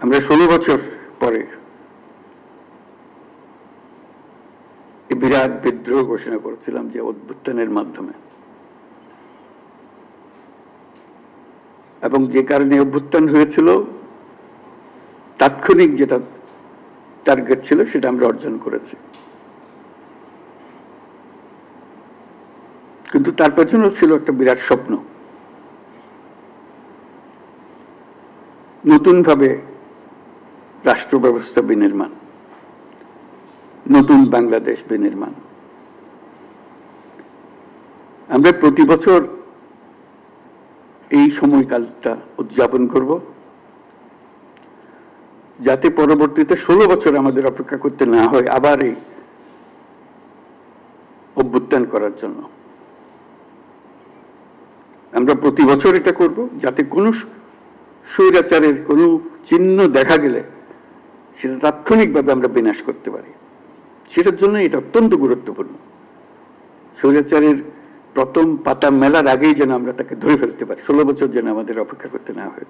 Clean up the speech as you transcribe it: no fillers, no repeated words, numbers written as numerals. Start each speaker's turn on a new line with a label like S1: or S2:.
S1: আমরা 16 বছর পরে বিরাট বিদ্রোহ ঘোষণা করেছিলাম যে অভ্যুত্থানের মাধ্যমে, এবং যে কারণে অভ্যুত্থান হয়েছিল তাৎক্ষণিক যেটা টার্গেট ছিল সেটা আমরা অর্জন করেছি। কিন্তু তার পেছনেও ছিল একটা বিরাট স্বপ্ন, নতুনভাবে রাষ্ট্র ব্যবস্থা বিনির্মাণ, নতুন বাংলাদেশ বিনির্মাণ। আমরা প্রতি বছর এই সময়কালটা উদযাপন করব, যাতে পরবর্তীতে 16 বছর আমাদের অপেক্ষা করতে না হয় আবার এই অভ্যুত্থান করার জন্য। আমরা প্রতি বছর এটা করব, যাতে কোনো স্বৈরাচারের কোনো চিহ্ন দেখা গেলে সেটা তাৎক্ষণিকভাবে আমরা বিনাশ করতে পারি। সেটার জন্য এটা অত্যন্ত গুরুত্বপূর্ণ। স্বৈরাচারের প্রথম পাতা মেলার আগেই যেন আমরা তাকে ধরে ফেলতে পারি, 16 বছর যেন আমাদের অপেক্ষা করতে না হয়।